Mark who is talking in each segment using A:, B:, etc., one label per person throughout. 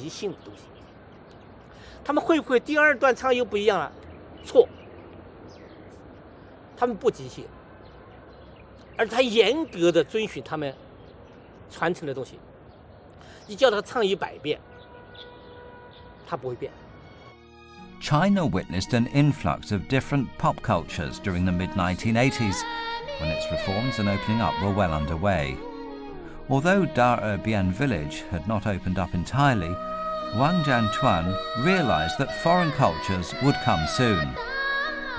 A: 即兴的东西。他们会不会第二段唱又不一样了？错，他们不即兴，而他严格的遵循他们传承的东西。你叫他唱100遍，他不会变。
B: China witnessed an influx of different pop cultures during the mid-1980s, when its reforms and opening up were well underway. Although Daerbian village had not opened up entirely, Wang Jianchuan realized that foreign cultures would come soon.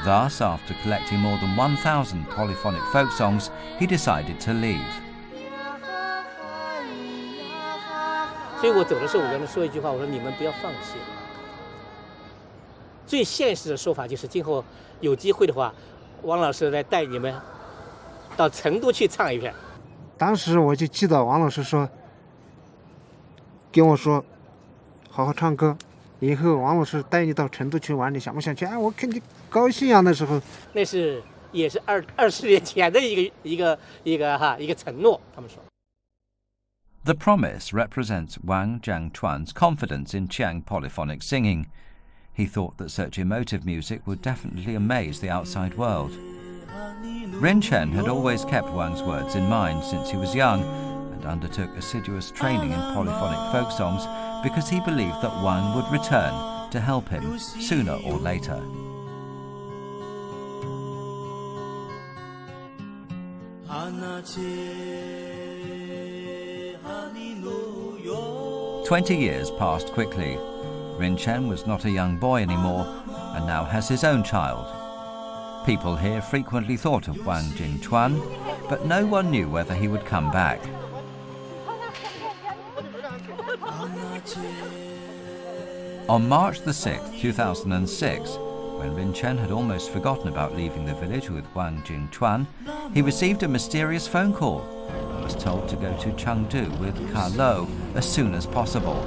B: Thus, after collecting more than 1,000 polyphonic folk songs, he decided to leave.
A: 所以我走的时候，我跟他说一句话，我说你们不要放弃。最现实的说法就是，今后有机会的话，王老师来带你们到成都去唱一遍。
C: 当时我就记得王老师说，跟我说，好好唱歌，以后王老师带你到成都去玩，你想不想去？哎，我肯定高兴啊！那时候，
A: 那是也是20年前的一个承诺，他们说。
B: The promise represents Wang Jianchuan's confidence in Qiang polyphonic singing. He thought that such emotive music would definitely amaze the outside world. Rin Chen had always kept Wang's words in mind since he was young and undertook assiduous training in polyphonic folk songs because he believed that Wang would return to help him sooner or later. "20 years passed quickly. Rin Chen was not a young boy anymore and now has his own child. People here frequently thought of Wang Jianchuan, but no one knew whether he would come back. On March the 6th, 2006, when Rin Chen had almost forgotten about leaving the village with Wang Jianchuan, he received a mysterious phone call and was told to go to Chengdu with Ka Lo as soon as possible.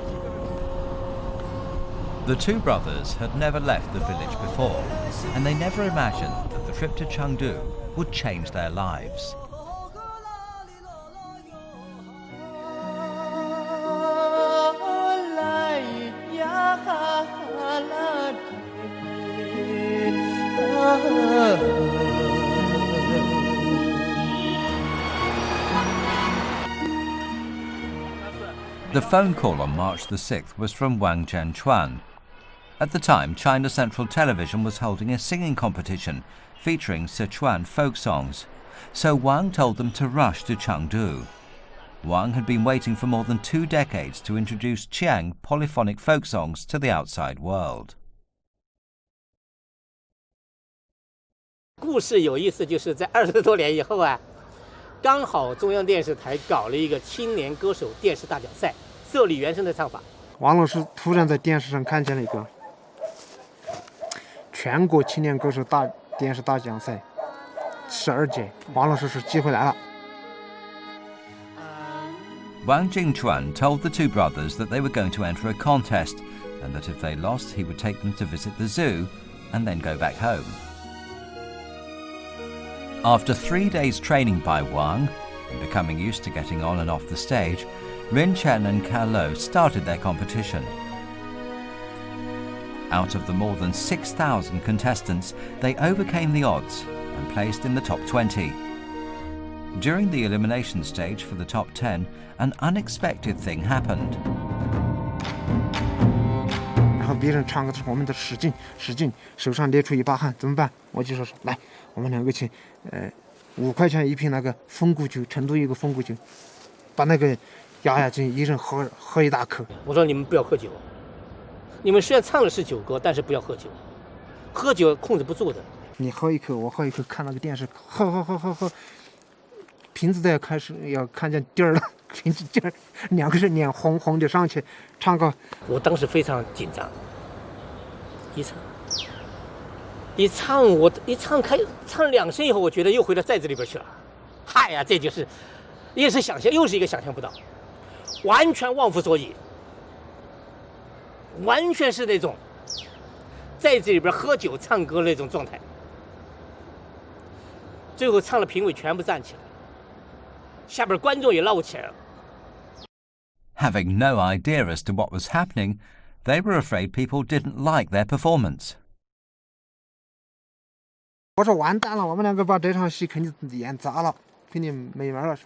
B: The two brothers had never left the village before, and they never imagined that the trip to Chengdu would change their lives. The phone call on March the 6th was from Wang Jianchuan. At the time, China Central Television was holding a singing competition featuring Sichuan folk songs, so Wang told them to rush to Chengdu. Wang had been waiting for more than 2 decades to introduce Qiang polyphonic folk songs to the outside world.
A: 故事有意思，就是在20多年以后啊，刚好中央电视台搞了一个青年歌手电视大奖赛，设立原声的唱法。
C: 王老师突然在电视上看见了一个全国青年歌手电视大奖赛12届，王老师说机会来了。
B: Wang Jianchuan told the two brothers that they were going to enter a contest and that if they lost, he would take them to visit the zoo and then go back home. After 3 days training by Wang and becoming used to getting on and off the stage, Rin Chen and Ka Lo started their competition. Out of the more than 6,000 contestants, they overcame the odds and placed in the top 20. During the elimination stage for the top 10, an unexpected thing happened.
C: 然后别人唱歌的时候，我们都使劲，手上捏出一把汗，怎么办？我就说来，我们2个去，5块钱一瓶那个风骨酒，成都有个风骨酒，把那个压下去，一人喝一大口。
A: 我说你们不要喝酒，你们虽然唱的是酒歌，但是不要喝酒，喝酒控制不住的。
C: 你喝一口，我喝一口，看那个电视，喝，瓶子都要看见底儿了，瓶子底儿，2个人脸红的上去唱歌。
A: 我当时非常紧张，一唱2声以后，我觉得又回到寨子里边去了。嗨呀，这就是也是想象，又是一个想象不到，完全忘乎所以，完全是那种在这里边喝酒唱歌那种状态。最后唱了，评委全部站起来，下边观众也闹起来了。
B: Having no idea as to what was happening, they were afraid people didn't like their performance.
C: 我说完蛋了，我们两个把这场戏肯定演砸了，肯定没门了。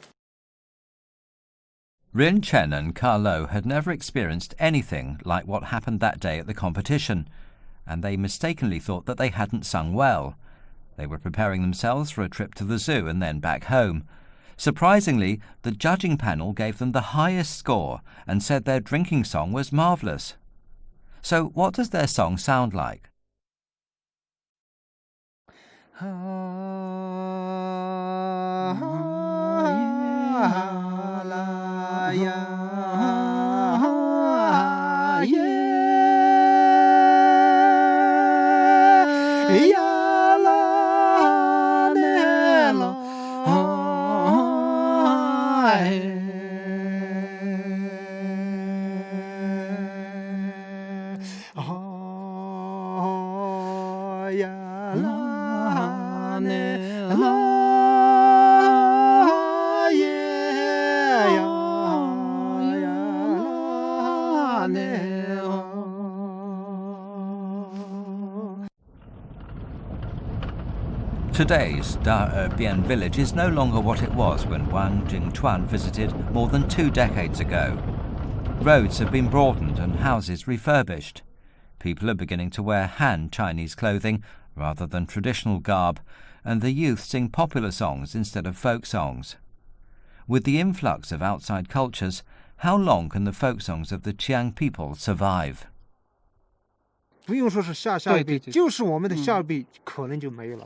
B: Rin Chen and Carlo had never experienced anything like what happened that day at the competition, and they mistakenly thought that they hadn't sung well. They were preparing themselves for a trip to the zoo and then back home. Surprisingly, the judging panel gave them the highest score and said their drinking song was marvellous. So what does their song sound like? Today's Daerbian village is no longer what it was when Wang Jingtuan visited more than 2 decades ago. Roads have been broadened and houses refurbished. People are beginning to wear Han Chinese clothing rather than traditional garb, and the youth sing popular songs instead of folk songs. With the influx of outside cultures, how long can the folk songs of the Qiang people survive?
C: 不用说是下一辈，就是我们的下一辈可能就没有了。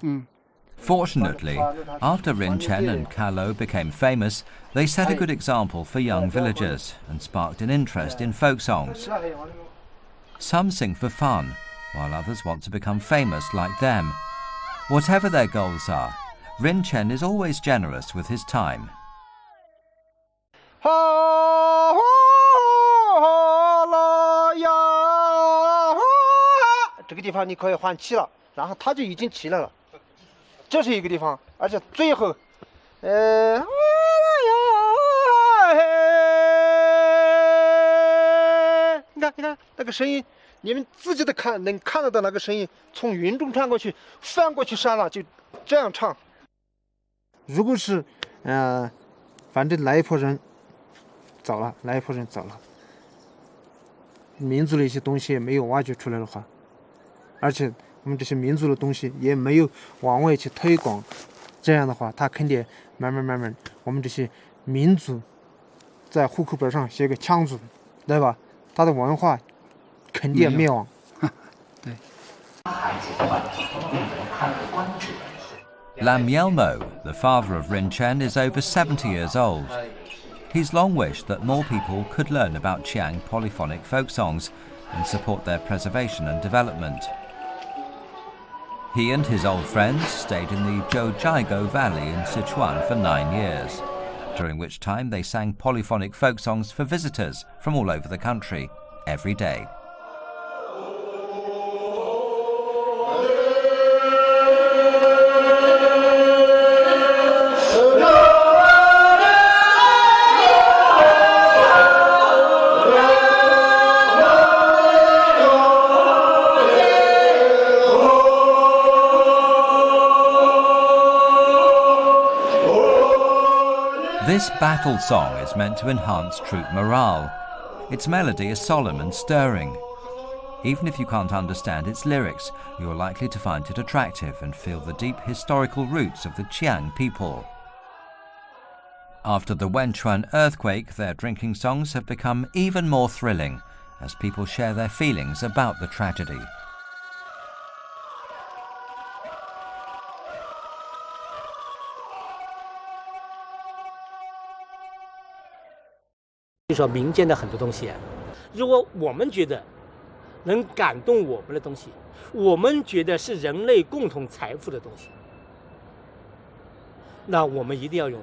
B: Fortunately, after Rin Chen and Carlo became famous, they set a good example for young villagers and sparked an interest in folk songs. Some sing for fun, while others want to become famous like them. Whatever their goals are, Rin Chen is always generous with his time.
C: 这个地方你可以换气了，然后它就已经起来了。这是一个地方，而且最后，你看那个声音，你们自己的能看得到那个声音从云中穿过去，翻过去山了，就这样唱。如果是，反正来一波人走了，民族的一些东西也没有挖掘出来的话，而且我们这些民族的东西也没有往外去推广，这样的话，他肯定慢慢，我们这些民族在户口本上写个羌族，对吧？他的文化肯定灭亡。
B: 对。Lam Yelmo, the father of Rin Chen, is over 70 years old. He's long wished that more people could learn about Qiang polyphonic folk songs and support their preservation and development. He and his old friends stayed in the Zhoujiaigou Valley in Sichuan for 9 years, during which time they sang polyphonic folk songs for visitors from all over the country, every day. This battle song is meant to enhance troop morale. Its melody is solemn and stirring. Even if you can't understand its lyrics, you're likely to find it attractive and feel the deep historical roots of the Qiang people. After the Wenchuan earthquake, their drinking songs have become even more thrilling as people share their feelings about the tragedy.
A: 就说民间的很多东西，如果我们觉得能感动我们的东西，我们觉得是人类共同财富的东西，那我们一定要用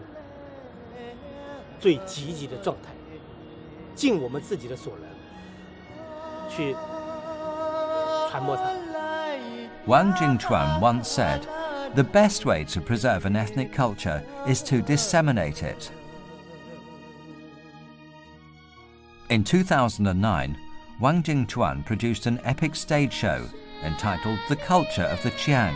A: 最积极的状态，尽我们自己的所能去传播它。
B: Wang Jingtuan once said, "The best way to preserve an ethnic culture is to disseminate it." In 2009, Wang Jingchuan produced an epic stage show entitled The Culture of the Qiang,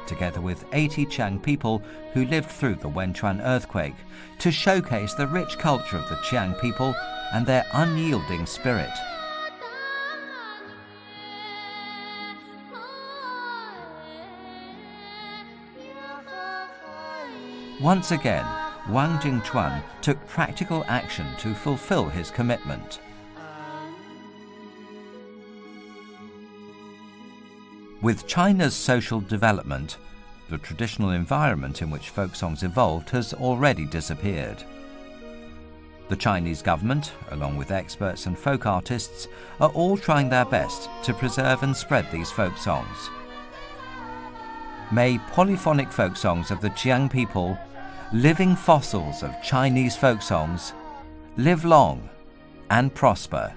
B: together with 80 Qiang people who lived through the Wenchuan earthquake, to showcase the rich culture of the Qiang people and their unyielding spirit. Once again, Wang Jingchuan took practical action to fulfill his commitment. With China's social development, the traditional environment in which folk songs evolved has already disappeared. The Chinese government, along with experts and folk artists, are all trying their best to preserve and spread these folk songs. May polyphonic folk songs of the Qiang people, living fossils of Chinese folk songs, live long and prosper.